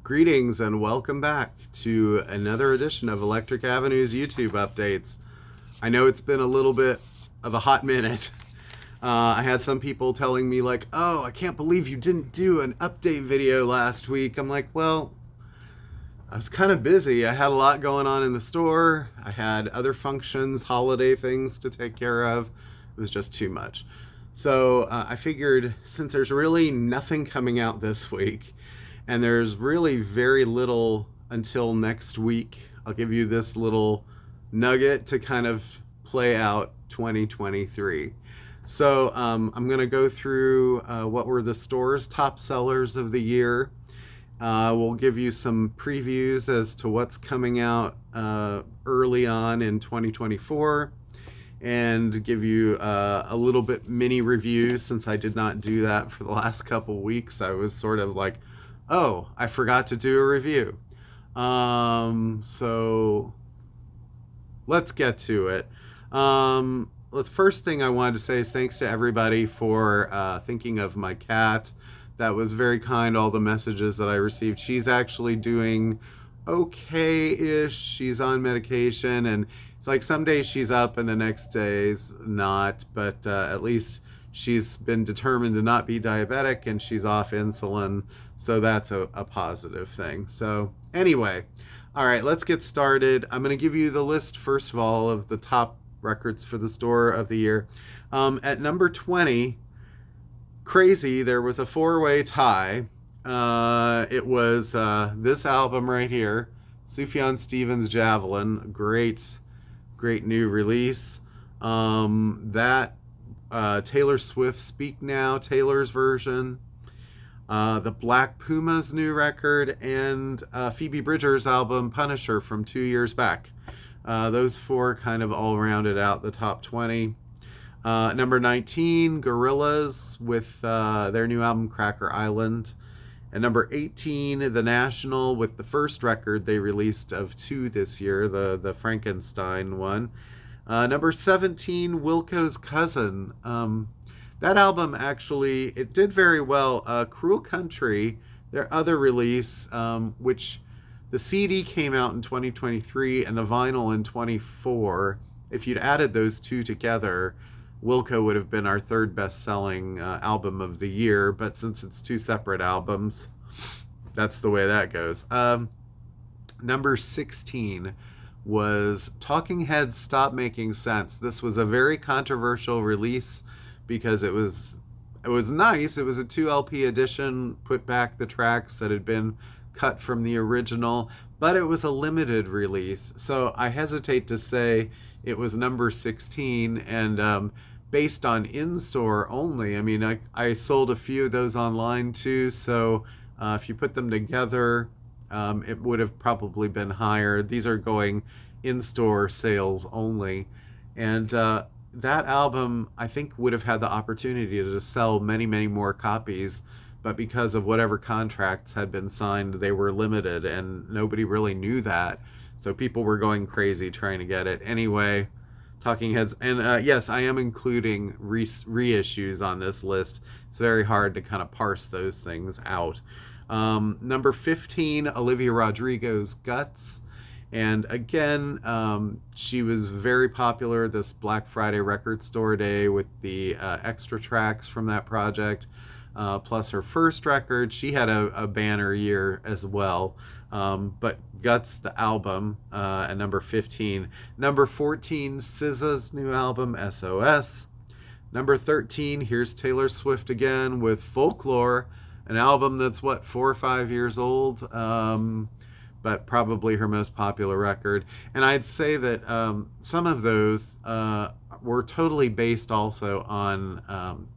Greetings and welcome back to another edition of Electric Avenue's YouTube updates. I know it's been a little bit of a hot minute. I had some people telling me like, oh, I can't believe you didn't do an update video last week. I'm like, well, I was kind of busy. I had a lot going on in the store. I had other functions, holiday things to take care of. It was just too much. So I figured since there's really nothing coming out this week, and there's really very little until next week, I'll give you this little nugget to kind of play out 2023. So I'm going to go through what were the store's top sellers of the year. We'll give you some previews as to what's coming out early on in 2024 and give you a little bit mini review since I did not do that for the last couple weeks. I was sort of like, oh, I forgot to do a review. So let's get to it. The first thing I wanted to say is thanks to everybody for thinking of my cat. That was very kind, all the messages that I received. She's actually doing okay-ish. She's on medication, and it's like some days she's up and the next day's not, but at least she's been determined to not be diabetic and she's off insulin, so that's a positive thing. So anyway, all right, let's get started. I'm going to give you the list, first of all, of the top records for the store of the year. At number 20, crazy, there was a four-way tie. It was this album right here, Sufjan Stevens' Javelin. Great new release. That Taylor Swift Speak Now, Taylor's version, the Black Pumas new record, and Phoebe Bridgers' album Punisher from 2 years back. Those four kind of all rounded out the top 20. Number 19, Gorillaz with their new album Cracker Island. And number 18, The National with the first record they released of two this year, the Frankenstein one. Number 17, Wilco's Cousin. That album actually, it did very well. Cruel Country, their other release, which the CD came out in 2023 and the vinyl in 24. If you'd added those two together, Wilco would have been our third best-selling album of the year, but since it's two separate albums, that's the way that goes. Number 16 was Talking Heads Stop Making Sense. This was a very controversial release because it was nice. It was a 2 LP edition, put back the tracks that had been cut from the original, but it was a limited release. So I hesitate to say it was number 16, and based on in-store only. I mean, I sold a few of those online too, so if you put them together, it would have probably been higher. These are going in-store sales only. And that album, I think, would have had the opportunity to sell many, many more copies, but because of whatever contracts had been signed, they were limited, and nobody really knew that. So people were going crazy trying to get it. Anyway, Talking Heads. And yes, I am including reissues on this list. It's very hard to kind of parse those things out. Number 15, Olivia Rodrigo's Guts. And again, she was very popular this Black Friday Record Store Day with the extra tracks from that project, plus her first record. She had a banner year as well. But Guts, the album, at number 15. Number 14, SZA's new album, SOS. Number 13, here's Taylor Swift again with Folklore, an album that's, 4 or 5 years old, but probably her most popular record. And I'd say that some of those were totally based also on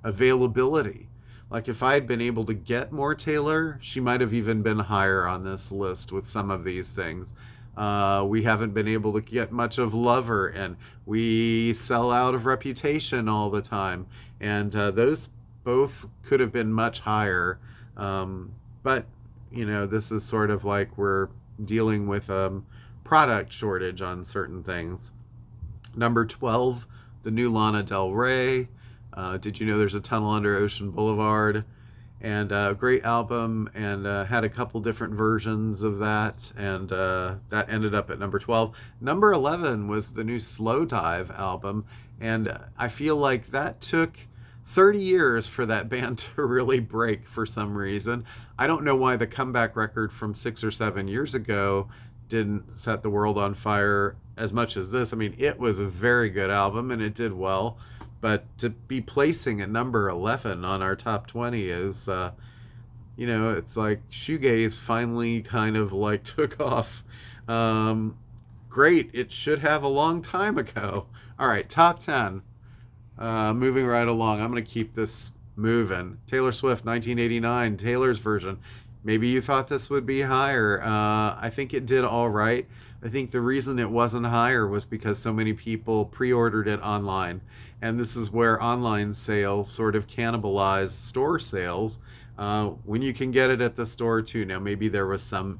availability. Like if I had been able to get more Taylor, she might have even been higher on this list with some of these things. We haven't been able to get much of Lover, and we sell out of Reputation all the time. And those both could have been much higher. But, you know, this is sort of like we're dealing with product shortage on certain things. Number 12, the new Lana Del Rey. Did you know there's a tunnel under Ocean Boulevard? and a great album, and had a couple different versions of that, and that ended up at number 12. Number 11 was the new Slowdive album, and I feel like that took 30 years for that band to really break for some reason. I don't know why the comeback record from 6 or 7 years ago didn't set the world on fire as much as this. I mean, it was a very good album and it did well, but to be placing at number 11 on our top 20 is, it's like shoegaze finally kind of like took off. Um, Great. It should have a long time ago. All right, top 10. Moving right along. I'm going to keep this moving. Taylor Swift, 1989, Taylor's version. Maybe you thought this would be higher. I think it did all right. I think the reason it wasn't higher was because so many people pre ordered it online. And this is where online sales sort of cannibalize store sales when you can get it at the store too. Now, maybe there was some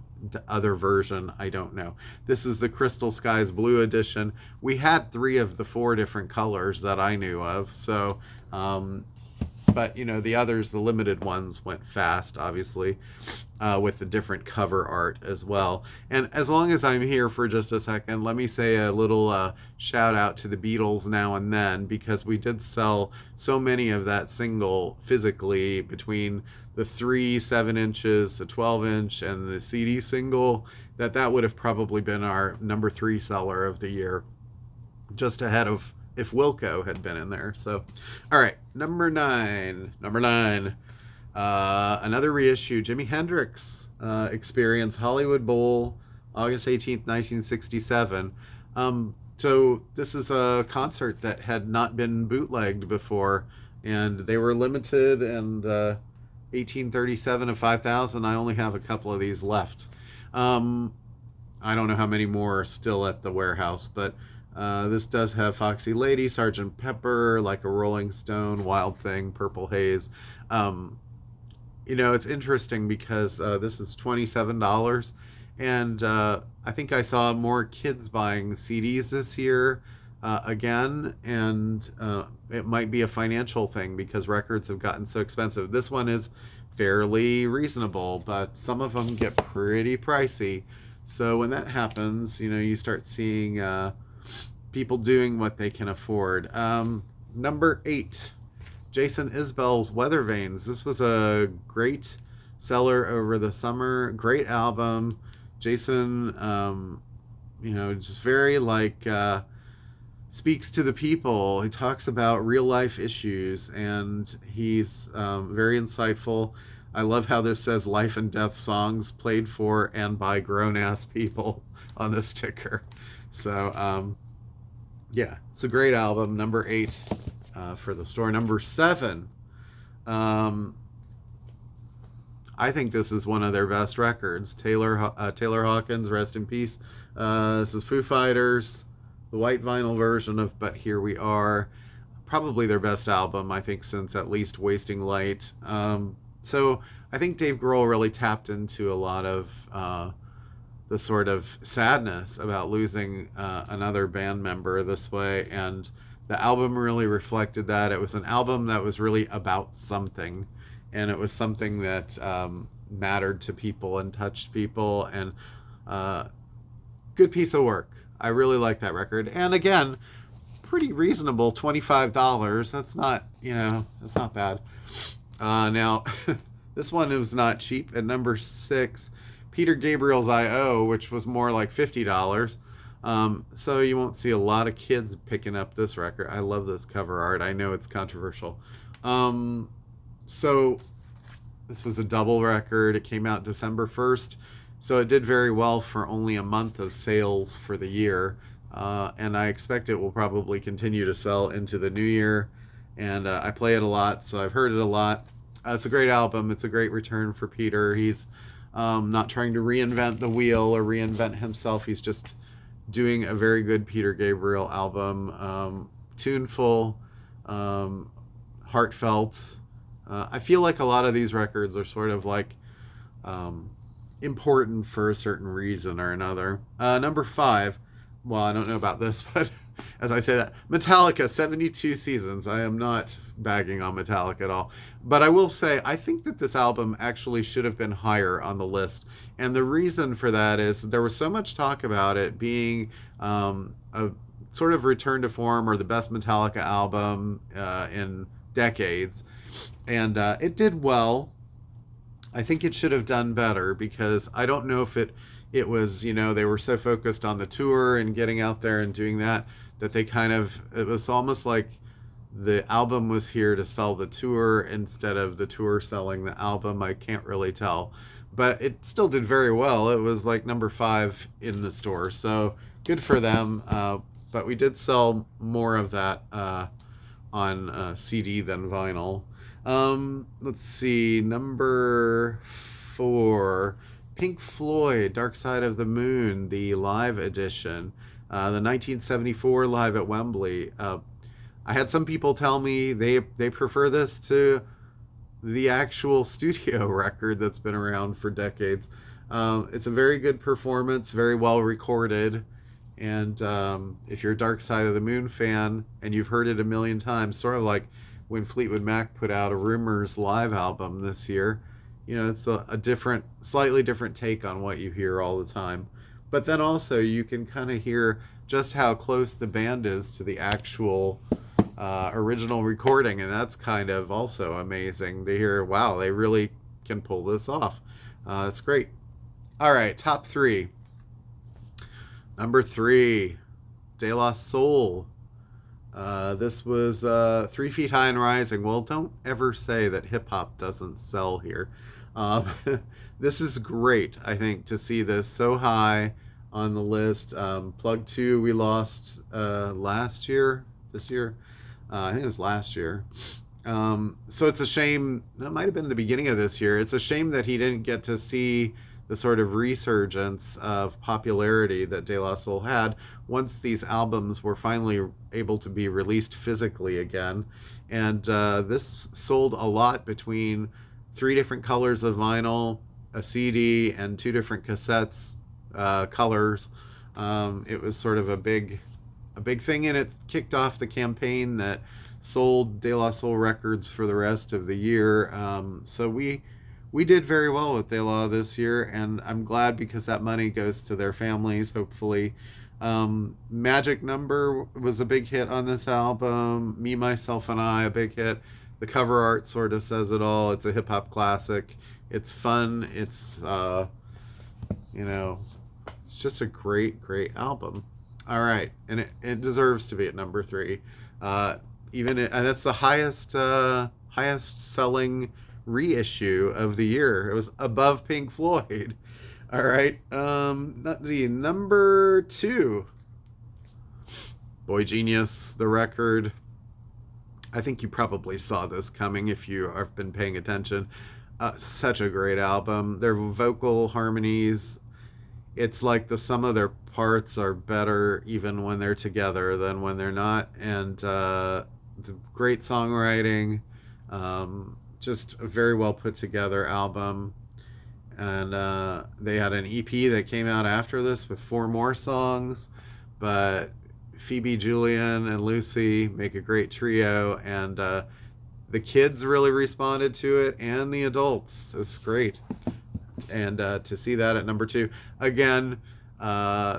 other version. I don't know. This is the Crystal Skies Blue edition. We had 3 of the 4 different colors that I knew of. So, but the others, the limited ones, went fast, obviously, with the different cover art as well. And as long as I'm here for just a second, let me say a little shout out to the Beatles now and then, because we did sell so many of that single physically between the 3 7 inches, the 12-inch, and the CD single, that would have probably been our number 3 seller of the year, just ahead of if Wilco had been in there. So, all right, number 9. Another reissue, Jimi Hendrix Experience, Hollywood Bowl, August 18th, 1967. So this is a concert that had not been bootlegged before, and they were limited, and 1837 of 5,000. I only have a couple of these left. I don't know how many more are still at the warehouse, but this does have Foxy Lady, Sergeant Pepper, Like a Rolling Stone, Wild Thing, Purple Haze. It's interesting because this is $27, and I think I saw more kids buying CDs this year again, and it might be a financial thing because records have gotten so expensive. This one is fairly reasonable, but some of them get pretty pricey. So when that happens, you start seeing people doing what they can afford. Number 8, Jason Isbell's Weather Vanes. This was a great seller over the summer. Great album. Jason, just very speaks to the people. He talks about real life issues, and he's very insightful. I love how this says life and death songs played for and by grown ass people on the sticker. So, yeah, it's a great album. Number 8 for the store. Number 7. I think this is one of their best records. Taylor Hawkins, rest in peace. This is Foo Fighters, the white vinyl version of But Here We Are. Probably their best album, I think, since at least Wasting Light. So I think Dave Grohl really tapped into a lot of the sort of sadness about losing another band member this way, and the album really reflected that. It was an album that was really about something, and it was something that mattered to people and touched people, and good piece of work. I really like that record, and again, pretty reasonable, $25. That's not bad. Now, this one was not cheap. At number 6, Peter Gabriel's I.O., which was more like $50. So you won't see a lot of kids picking up this record. I love this cover art. I know it's controversial. So this was a double record. It came out December 1st. So it did very well for only a month of sales for the year. And I expect it will probably continue to sell into the new year. And I play it a lot, so I've heard it a lot. It's a great album. It's a great return for Peter. He's not trying to reinvent the wheel or reinvent himself. He's just doing a very good Peter Gabriel album. Tuneful, heartfelt. I feel like a lot of these records are sort of like important for a certain reason or another. Number 5. Well, I don't know about this, but as I say that, Metallica, 72 seasons. I am not bagging on Metallica at all. But I will say, I think that this album actually should have been higher on the list. And the reason for that is there was so much talk about it being a sort of return to form or the best Metallica album in decades. And it did well. I think it should have done better because I don't know if it was, they were so focused on the tour and getting out there and doing that they kind of, it was almost like the album was here to sell the tour instead of the tour selling the album. I can't really tell, but it still did very well. It was like number 5 in the store, so good for them. But we did sell more of that on CD than vinyl. Let's see, number 4, Pink Floyd, Dark Side of the Moon, the live edition, the 1974 live at Wembley. I had some people tell me they prefer this to the actual studio record that's been around for decades. It's a very good performance, very well recorded. And if you're a Dark Side of the Moon fan and you've heard it a million times, sort of like when Fleetwood Mac put out a Rumors live album this year, it's a different, slightly different take on what you hear all the time. But then also you can kind of hear just how close the band is to the actual original recording, and that's kind of also amazing to hear. Wow, they really can pull this off. That's great. All right, top 3. Number 3, De La Soul. This was 3 Feet High and Rising. Well, don't ever say that hip-hop doesn't sell here. This is great, I think, to see this so high on the list. Plug 2 we lost last year, this year. I think it was last year. So it's a shame, that might have been the beginning of this year. It's a shame that he didn't get to see the sort of resurgence of popularity that De La Soul had once these albums were finally able to be released physically again. And this sold a lot between 3 different colors of vinyl, a CD, and 2 different cassettes, colors. It was sort of a big thing, and it kicked off the campaign that sold De La Soul records for the rest of the year. So we did very well with De La this year, and I'm glad because that money goes to their families, hopefully. Magic Number was a big hit on this album. Me, Myself, and I, a big hit. The cover art sort of says it all. It's a hip-hop classic. It's fun. It's, it's just a great, great album. All right, and it deserves to be at number 3. And that's the highest selling reissue of the year. It was above Pink Floyd. All right, number 2, Boy Genius, the record. I think you probably saw this coming if you have been paying attention. Such a great album. Their vocal harmonies, it's like the sum of their parts are better even when they're together than when they're not. And the great songwriting, just a very well put together album. And they had an EP that came out after this with 4 more songs, but Phoebe, Julian, and Lucy make a great trio, and the kids really responded to it, and the adults. It's great. And to see that at number 2, again,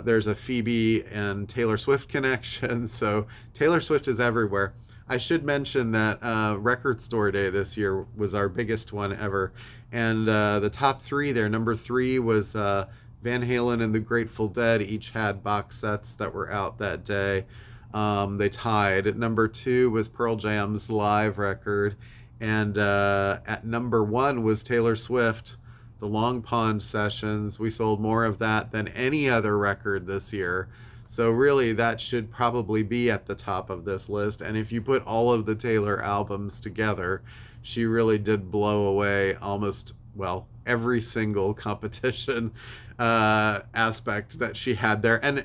there's a Phoebe and Taylor Swift connection, so Taylor Swift is everywhere. I should mention that Record Store Day this year was our biggest one ever, and the top 3 there, number 3 was Van Halen and the Grateful Dead. Each had box sets that were out that day. They tied. At number 2 was Pearl Jam's live record, and at number 1 was Taylor Swift, the Long Pond Sessions. We sold more of that than any other record this year. So really, that should probably be at the top of this list. And if you put all of the Taylor albums together, she really did blow away almost, well, every single competition aspect that she had there. And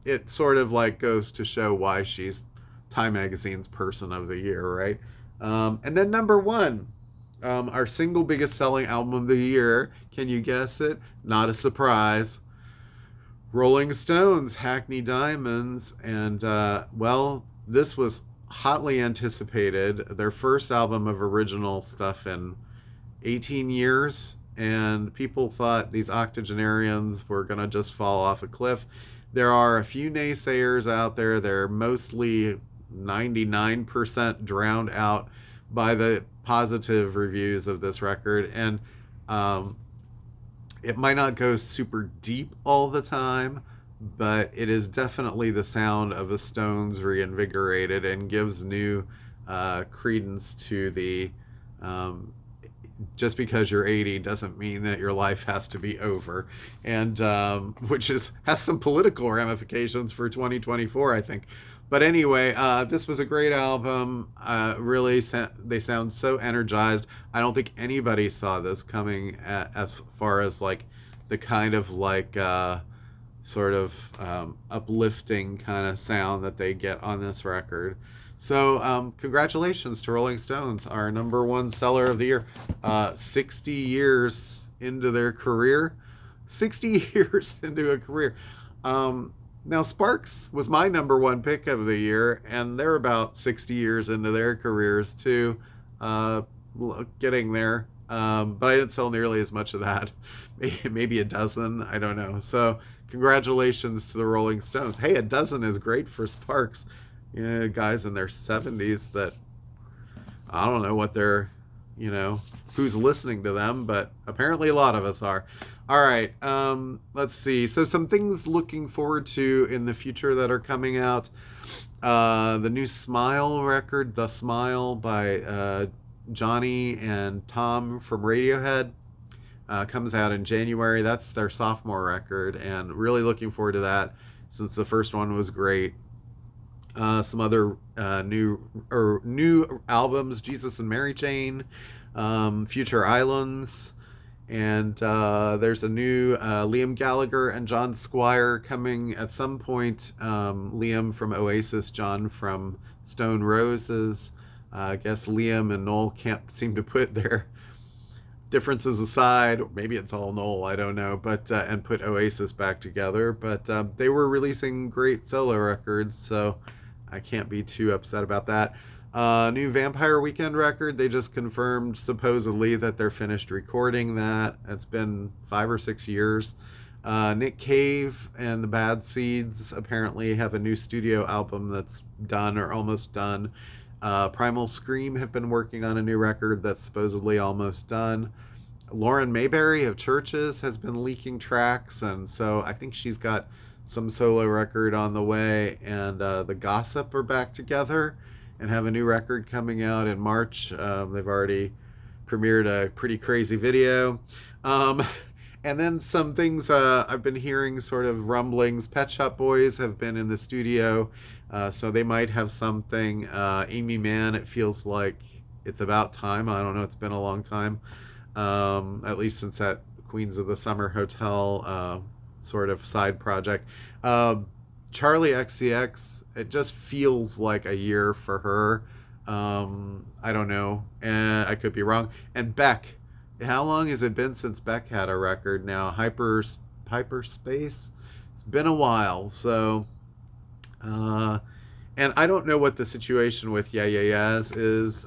it sort of like goes to show why she's Time Magazine's Person of the Year, right? And then number 1, our single biggest selling album of the year. Can you guess it? Not a surprise. Rolling Stones, Hackney Diamonds, and well, this was hotly anticipated. Their first album of original stuff in 18 years, and people thought these octogenarians were going to just fall off a cliff. There are a few naysayers out there. They're mostly 99% drowned out by the positive reviews of this record. And um, it might not go super deep all the time, but it is definitely the sound of a Stones reinvigorated and gives new credence to the um, just because you're 80 doesn't mean that your life has to be over, and which is has some political ramifications for 2024, I think. But anyway, this was a great album. Really, they sound so energized. I don't think anybody saw this coming as far as like the kind of like sort of uplifting kind of sound that they get on this record. So, congratulations to Rolling Stones, our number one seller of the year. 60 years into their career. 60 years into a career. Now, Sparks was my number one pick of the year, and they're about 60 years into their careers, too. Uh, Getting there. But I didn't sell nearly as much of that. Maybe a dozen. I don't know. So, congratulations to the Rolling Stones. Hey, a dozen is great for Sparks. Guys in their 70s that I don't know what they're, who's listening to them, but apparently a lot of us are. All right, let's see. So some things looking forward to in the future that are coming out. The new Smile record, The Smile by Johnny and Tom from Radiohead, comes out in January. That's their sophomore record, and really looking forward to that since the first one was great. Some other new albums: Jesus and Mary Chain, Future Islands, and there's a new Liam Gallagher and John Squire coming at some point. Liam from Oasis, John from Stone Roses. I guess Liam and Noel can't seem to put their differences aside. Maybe it's all Noel, I don't know, but and put Oasis back together. But they were releasing great solo records, so I can't be too upset about that. New Vampire Weekend record. They just confirmed supposedly that they're finished recording that. It's been 5 or 6 years. Nick Cave and the Bad Seeds apparently have a new studio album that's done or almost done. Primal Scream have been working on a new record that's supposedly almost done. Lauren Mayberry of Churches has been leaking tracks, and so I think she's got some solo record on the way. And The Gossip are back together and have a new record coming out in March. They've already premiered a pretty crazy video. Um, and then some things I've been hearing, sort of rumblings. Pet Shop Boys have been in the studio, so they might have something. Amy Mann, it feels like it's about time. I don't know, it's been a long time, at least since that Queens of the Summer Hotel sort of side project. Charlie XCX, it just feels like a year for her. I don't know, and I could be wrong. And Beck, how long has it been since Beck had a record now? Hyperspace. It's been a while. So, and I don't know what the situation with Yeah Yeah Yeahs is,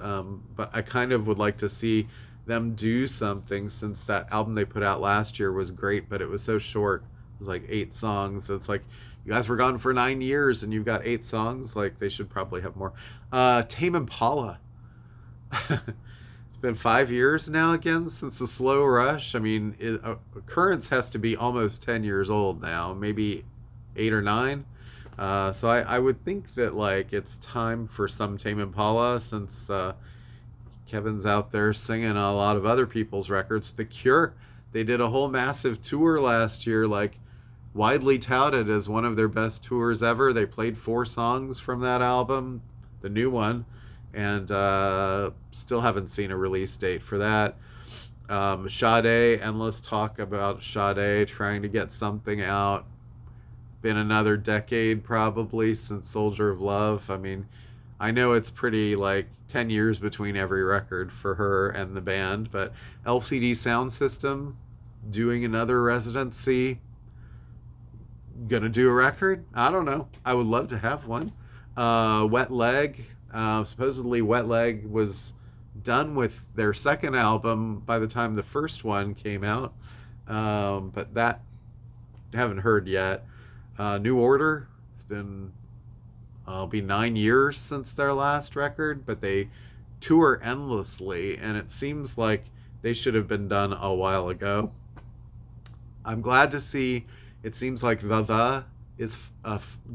but I kind of would like to see them do something, since that album they put out last year was great, but it was so short. It was like 8 songs. It's like, you guys were gone for 9 years and you've got 8 songs. Like, they should probably have more. Tame Impala. It's been 5 years now again since the Slow Rush. I mean, Currents has to be almost 10 years old now, maybe 8 or 9. So I would think that like it's time for some Tame Impala, since Kevin's out there singing a lot of other people's records. The Cure, they did a whole massive tour last year, like widely touted as one of their best tours ever. They played 4 songs from that album, the new one, and still haven't seen a release date for that. Sade, endless talk about Sade trying to get something out. Been another decade probably since Soldier of Love. I mean, I know it's pretty like 10 years between every record for her and the band, but LCD Sound System doing another residency. Gonna do a record? I don't know. I would love to have one. Wet Leg. Supposedly, Wet Leg was done with their second album by the time the first one came out. But that haven't heard yet. New Order. It's been it'll be 9 years since their last record, but they tour endlessly, and it seems like they should have been done a while ago. I'm glad to see it seems like the is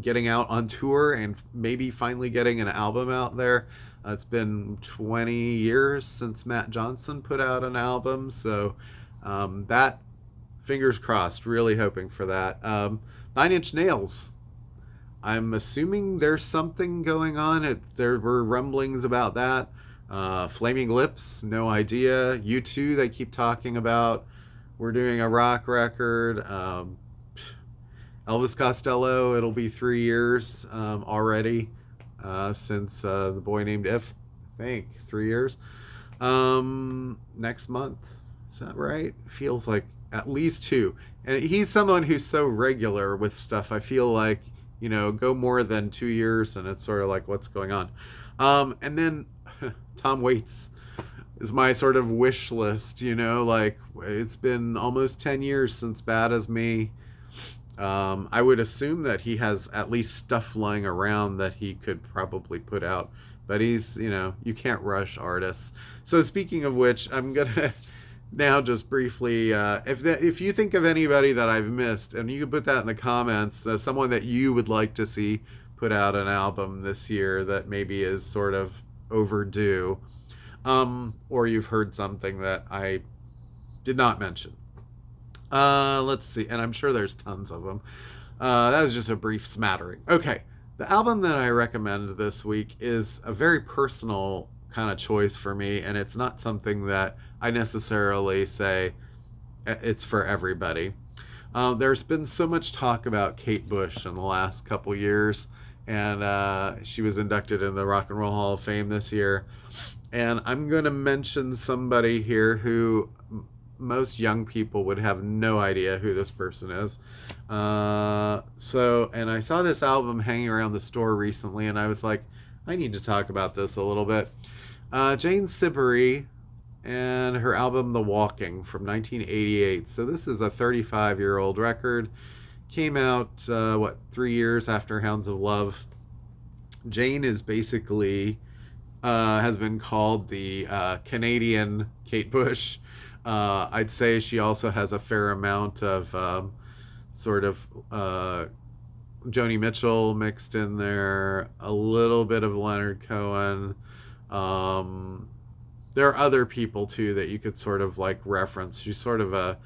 getting out on tour and maybe finally getting an album out there. It's been 20 years since Matt Johnson put out an album, so that fingers crossed. Really hoping for that. Nine Inch Nails. I'm assuming there's something going on. There were rumblings about that. Flaming Lips, no idea. U2, they keep talking about. We're doing a rock record. Elvis Costello, it'll be 3 years already since The Boy Named If. I think 3 years. Next month. Is that right? Feels like at least two. And he's someone who's so regular with stuff. I feel like, go more than 2 years and it's sort of like, what's going on? And then Tom Waits is my sort of wish list, like it's been almost 10 years since Bad as Me. I would assume that he has at least stuff lying around that he could probably put out, but he's, you can't rush artists. So speaking of which, I'm gonna now just briefly, if you think of anybody that I've missed, and you can put that in the comments, someone that you would like to see put out an album this year that maybe is sort of overdue, or you've heard something that I did not mention. Let's see, and I'm sure there's tons of them. That was just a brief smattering. Okay, the album that I recommend this week is a very personal kind of choice for me, and it's not something that I necessarily say it's for everybody. There's been so much talk about Kate Bush in the last couple years, and she was inducted in the Rock and Roll Hall of Fame this year. And I'm going to mention somebody here who most young people would have no idea who this person is. And I saw this album hanging around the store recently, and I was like, I need to talk about this a little bit. Jane Siberry and her album The Walking from 1988. So this is a 35-year-old record. Came out, 3 years after Hounds of Love. Jane is basically, has been called the Canadian Kate Bush. I'd say she also has a fair amount of sort of Joni Mitchell mixed in there, a little bit of Leonard Cohen. There are other people too that you could sort of like reference. She's sort of a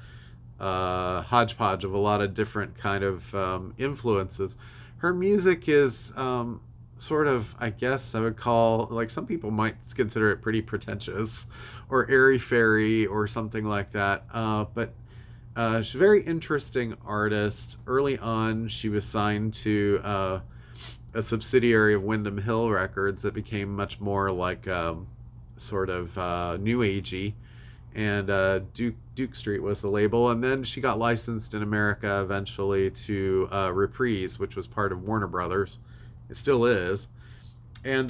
hodgepodge of a lot of different kind of influences. Her music is sort of, I guess I would call, like some people might consider it pretty pretentious or airy-fairy or something like that. But she's a very interesting artist. Early on, she was signed to a subsidiary of Windham Hill Records that became much more like sort of new agey, and Duke Street was the label. And then she got licensed in America eventually to Reprise, which was part of Warner Brothers. It still is. And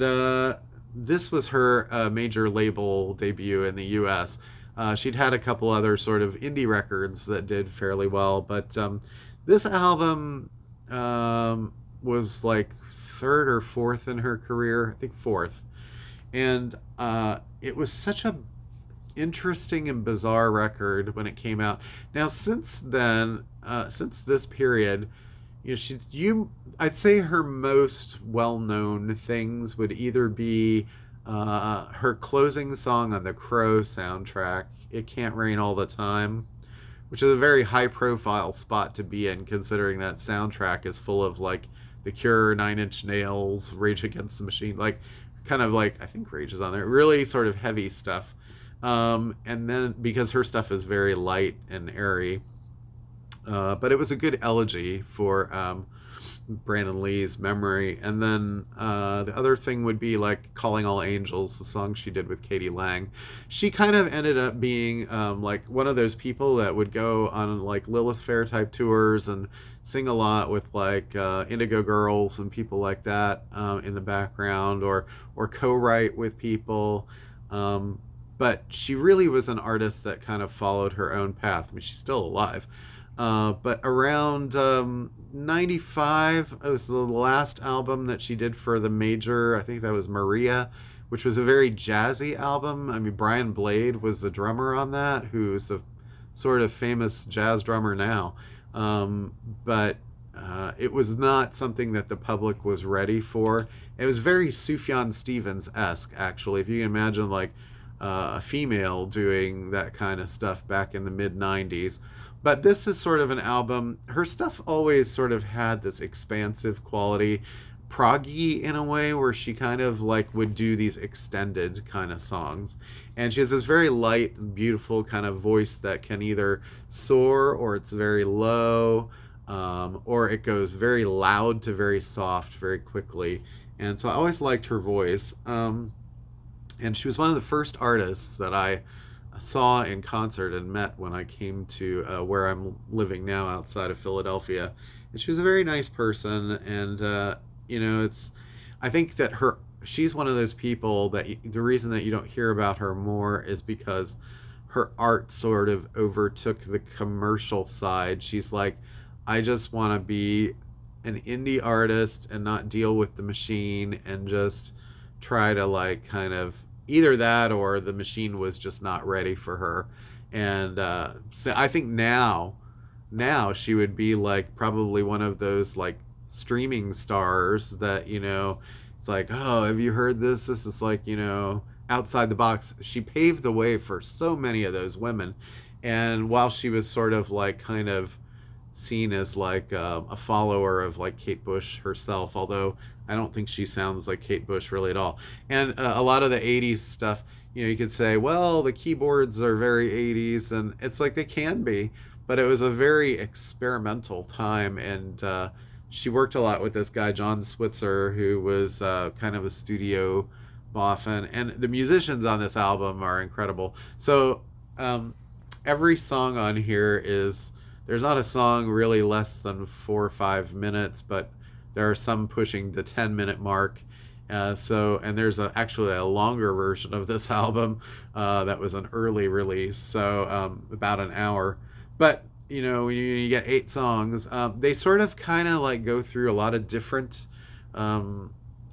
this was her major label debut in the US. She'd had a couple other sort of indie records that did fairly well, but this album was like third or fourth in her career. I think fourth. And it was such a interesting and bizarre record when it came out. Now, since then, since this period, I'd say her most well-known things would either be her closing song on the Crow soundtrack, It Can't Rain All the Time, which is a very high-profile spot to be in, considering that soundtrack is full of, like, The Cure, Nine Inch Nails, Rage Against the Machine, like, kind of like, I think Rage is on there, really sort of heavy stuff. And then, because her stuff is very light and airy, but it was a good elegy for Brandon Lee's memory. And then the other thing would be like Calling All Angels, the song she did with Katie Lang. She kind of ended up being like one of those people that would go on like Lilith Fair type tours and sing a lot with like Indigo Girls and people like that in the background, or co-write with people. But she really was an artist that kind of followed her own path. I mean, she's still alive. But around 95, it was the last album that she did for the major. I think that was Maria, which was a very jazzy album. I mean, Brian Blade was the drummer on that, who's a sort of famous jazz drummer now. But it was not something that the public was ready for. It was very Sufjan Stevens-esque, actually. If you can imagine, like, a female doing that kind of stuff back in the mid 90s. But this is sort of an album. Her stuff always sort of had this expansive quality, proggy in a way, where she kind of like would do these extended kind of songs. And she has this very light and beautiful kind of voice that can either soar, or it's very low, or it goes very loud to very soft very quickly. And so I always liked her voice. And she was one of the first artists that I saw in concert and met when I came to where I'm living now outside of Philadelphia. And she was a very nice person. And, it's, I think that she's one of those people that the reason that you don't hear about her more is because her art sort of overtook the commercial side. She's like, I just want to be an indie artist and not deal with the machine, and just try to like kind of either that, or the machine was just not ready for her. And so I think now she would be like probably one of those like streaming stars that, it's like, oh, have you heard this? This is like, outside the box. She paved the way for so many of those women. And while she was sort of like kind of seen as like a follower of like Kate Bush herself, although I don't think she sounds like Kate Bush really at all. And a lot of the 80s stuff, you could say, well, the keyboards are very 80s, and it's like they can be, but it was a very experimental time. And she worked a lot with this guy, John Switzer, who was kind of a studio boffin. And the musicians on this album are incredible. So every song on here there's not a song really less than 4 or 5 minutes, but there are some pushing the 10-minute mark. And there's actually a longer version of this album that was an early release, so about an hour. But when you get 8 songs, they sort of kind of like go through a lot of different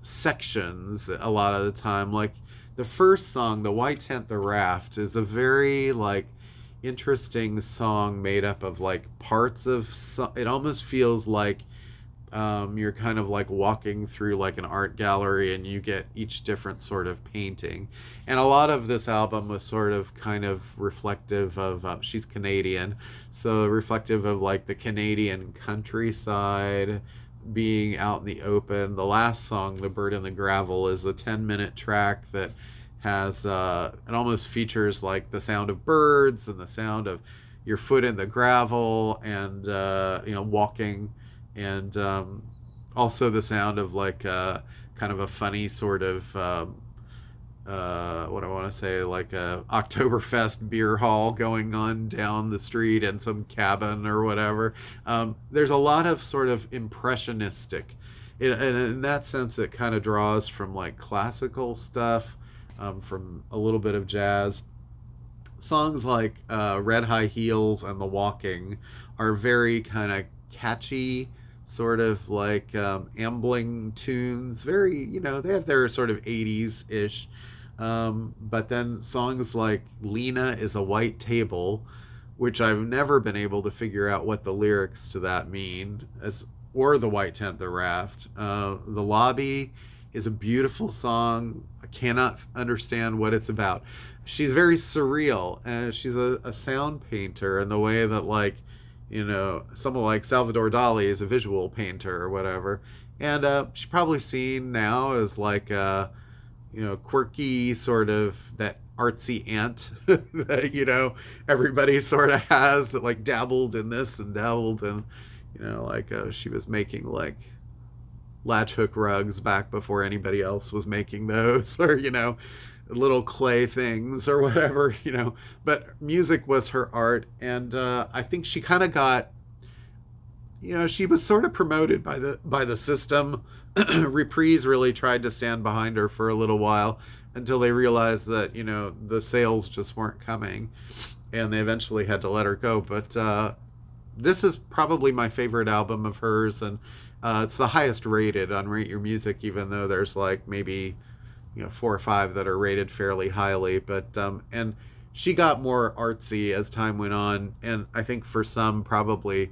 sections a lot of the time. Like the first song, The White Tent, the Raft, is a very like interesting song made up of like parts of it almost feels like you're kind of like walking through like an art gallery, and you get each different sort of painting. And a lot of this album was sort of kind of reflective of she's Canadian, so reflective of like the Canadian countryside, being out in the open. The last song, The Bird in the Gravel, is a 10-minute track that has it almost features like the sound of birds and the sound of your foot in the gravel, and walking, and also the sound of like kind of a funny sort of what I want to say, like a Oktoberfest beer hall going on down the street in some cabin or whatever. There's a lot of sort of impressionistic, and in that sense it kind of draws from like classical stuff, from a little bit of jazz. Songs like Red High Heels and The Walking are very kind of catchy, sort of like ambling tunes. Very, they have their sort of 80s-ish. But then songs like Lena is a White Table, which I've never been able to figure out what the lyrics to that mean, or The White Tent, the Raft. The Lobby is a beautiful song. I cannot understand what it's about. She's very surreal, and she's a sound painter in the way that like, someone like Salvador Dali is a visual painter or whatever. And she's probably seen now as like quirky, sort of that artsy aunt that everybody sort of has, that like dabbled in this and dabbled in, like she was making like latch hook rugs back before anybody else was making those, or, little clay things or whatever, But music was her art. And I think she kind of got, she was sort of promoted by the system. Reprise really tried to stand behind her for a little while until they realized that, the sales just weren't coming, and they eventually had to let her go. But this is probably my favorite album of hers, and it's the highest rated on Rate Your Music, even though there's like maybe 4 or 5 that are rated fairly highly. But and she got more artsy as time went on, and I think for some probably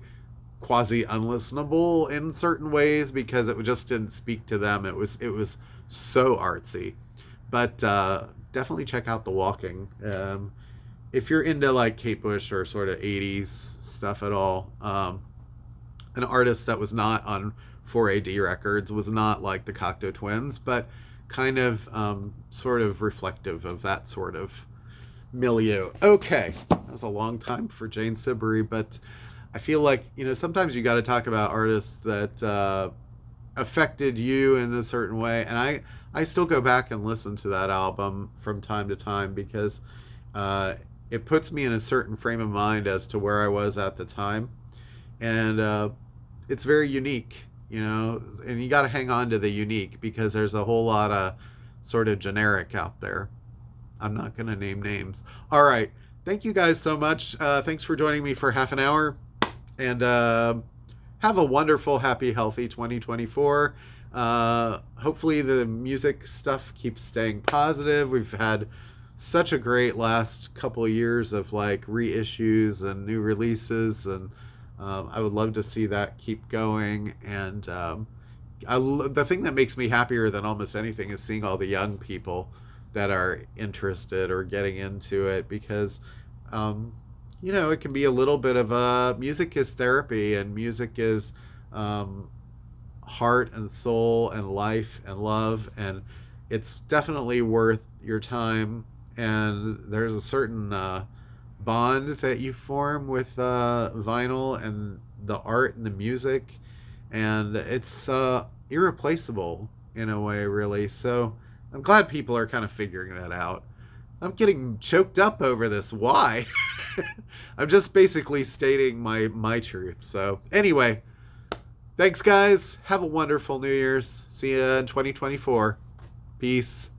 quasi unlistenable in certain ways because it just didn't speak to them. It was so artsy. But definitely check out The Walking. If you're into like Kate Bush or sort of 80s stuff at all, an artist that was not on 4AD records, was not like the Cocteau Twins, but kind of sort of reflective of that sort of milieu. Okay, that was a long time for Jane Siberry, but I feel like, sometimes you got to talk about artists that affected you in a certain way. And I still go back and listen to that album from time to time because it puts me in a certain frame of mind as to where I was at the time. And it's very unique, and you got to hang on to the unique because there's a whole lot of sort of generic out there. I'm not going to name names. All right. Thank you guys so much. Thanks for joining me for half an hour. And have a wonderful, happy, healthy 2024. Hopefully the music stuff keeps staying positive. We've had such a great last couple of years of like reissues and new releases, and I would love to see that keep going. And the thing that makes me happier than almost anything is seeing all the young people that are interested or getting into it, because it can be a little bit of music is therapy, and music is heart and soul and life and love, and it's definitely worth your time. And there's a certain bond that you form with vinyl and the art and the music, and it's irreplaceable in a way, really. So I'm glad people are kind of figuring that out. I'm getting choked up over this. Why? I'm just basically stating my truth. So anyway, thanks guys. Have a wonderful New Year's. See you in 2024. Peace.